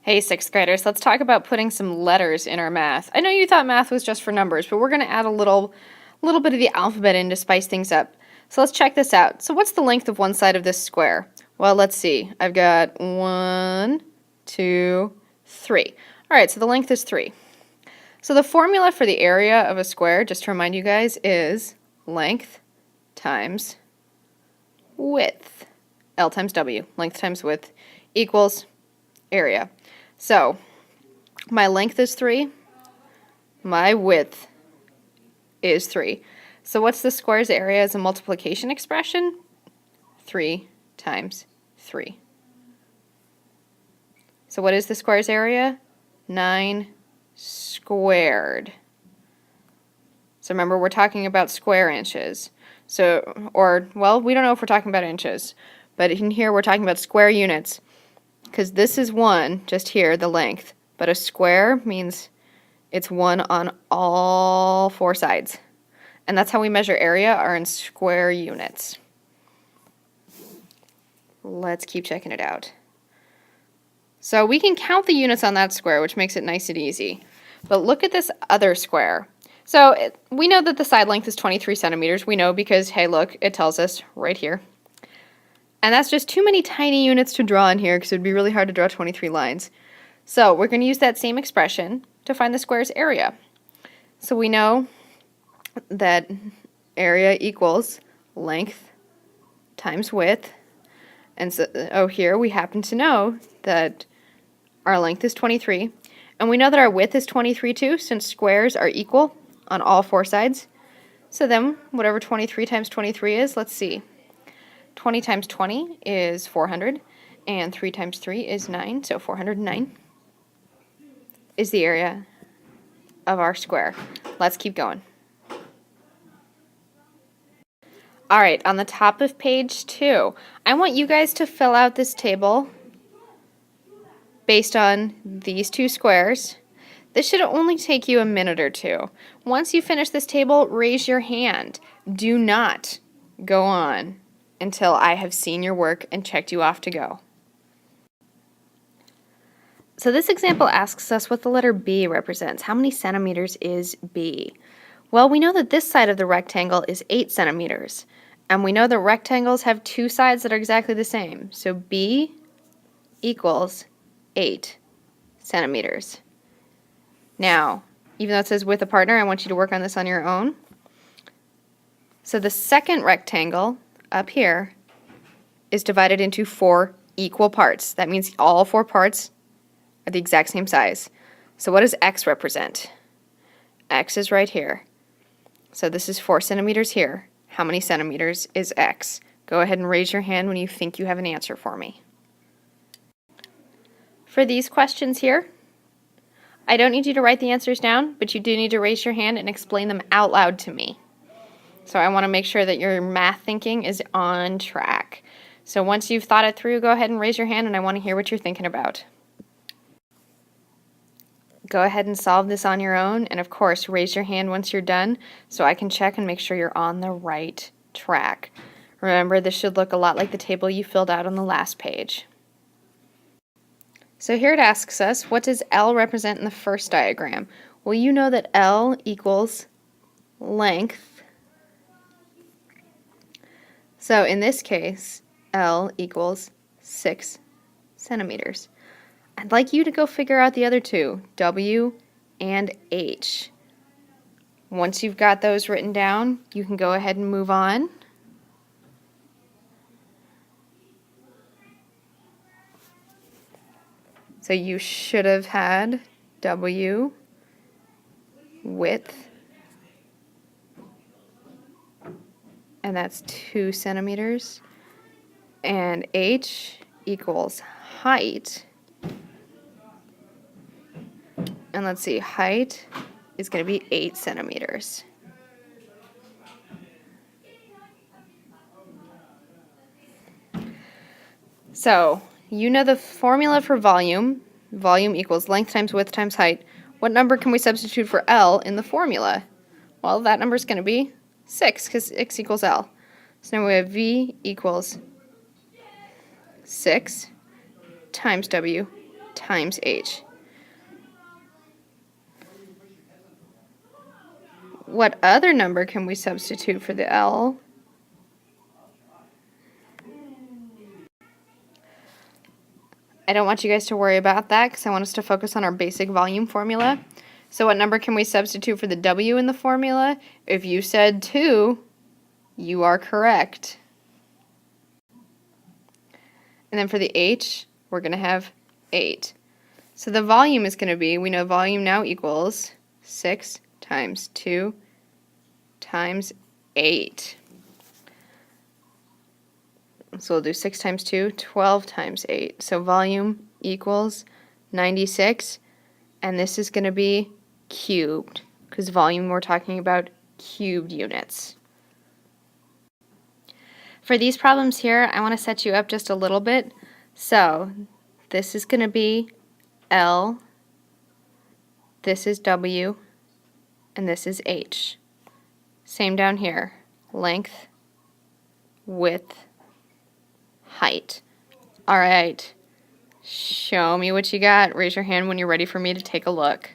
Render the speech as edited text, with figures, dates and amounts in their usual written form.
Hey, sixth graders, let's talk about putting some letters in our math. I know you thought math was just for numbers, but we're going to add a little bit of the alphabet in to spice things up. So let's check this out. So what's the length of one side of this square? Well, let's see. I've got 1, 2, 3. All right, so the length is 3. So the formula for the area of a square, just to remind you guys, is length times width. L times W, length times width, equals area. So my length is 3, my width is 3. So what's the square's area as a multiplication expression? 3 times 3. So what is the square's area? 9 squared. So remember, we're talking about square inches. So, well, we don't know if we're talking about inches, but in here we're talking about square units, because this is 1, just here, the length, but a square means it's 1 on all 4 sides. And that's how we measure area, are in square units. Let's keep checking it out. So we can count the units on that square, which makes it nice and easy. But look at this other square. So we know that the side length is 23 centimeters. We know because, hey, look, it tells us right here. And that's just too many tiny units to draw in here because it would be really hard to draw 23 lines. So we're going to use that same expression to find the square's area. So we know that area equals length times width. And so, here we happen to know that our length is 23. And we know that our width is 23 too, since squares are equal on all 4 sides. So then, whatever 23 times 23 is, let's see. 20 times 20 is 400, and 3 times 3 is 9, so 409 is the area of our square. Let's keep going. All right, on the top of page 2, I want you guys to fill out this table based on these 2 squares. This should only take you a minute or 2. Once you finish this table, raise your hand. Do not go on until I have seen your work and checked you off to go. So this example asks us what the letter B represents. How many centimeters is B? Well, we know that this side of the rectangle is 8 centimeters. And we know that rectangles have 2 sides that are exactly the same. So B equals 8 centimeters. Now, even though it says with a partner, I want you to work on this on your own. So the second rectangle up here is divided into 4 equal parts. That means all 4 parts are the exact same size. So what does X represent? X is right here. So this is 4 centimeters here. How many centimeters is X? Go ahead and raise your hand when you think you have an answer for me. For these questions here, I don't need you to write the answers down, but you do need to raise your hand and explain them out loud to me. So I want to make sure that your math thinking is on track. So once you've thought it through, go ahead and raise your hand, and I want to hear what you're thinking about. Go ahead and solve this on your own, and of course, raise your hand once you're done so I can check and make sure you're on the right track. Remember, this should look a lot like the table you filled out on the last page. So here it asks us, what does L represent in the first diagram? Well, you know that L equals length. So in this case, L equals 6 centimeters. I'd like you to go figure out the other 2, W and H. Once you've got those written down, you can go ahead and move on. So you should have had W, width, and that's 2 centimeters, and H equals height. And let's see, height is going to be 8 centimeters. So, you know the formula for volume. Volume equals length times width times height. What number can we substitute for L in the formula? Well, that number is going to be 6 because X equals L. So now we have V equals 6 times W times h. What other number can we substitute for the L? I don't want you guys to worry about that because I want us to focus on our basic volume formula. So what number can we substitute for the W in the formula? If you said 2, you are correct. And then for the H, we're going to have 8. So the volume is going to be, we know volume now equals 6 times 2 times 8. So we'll do 6 times 2, 12 times 8. So volume equals 96, and this is going to be cubed, because volume we're talking about cubed units. For these problems here, I want to set you up just a little bit. So this is going to be L, this is W, and this is H. Same down here, length, width, height. All right, show me what you got. Raise your hand when you're ready for me to take a look.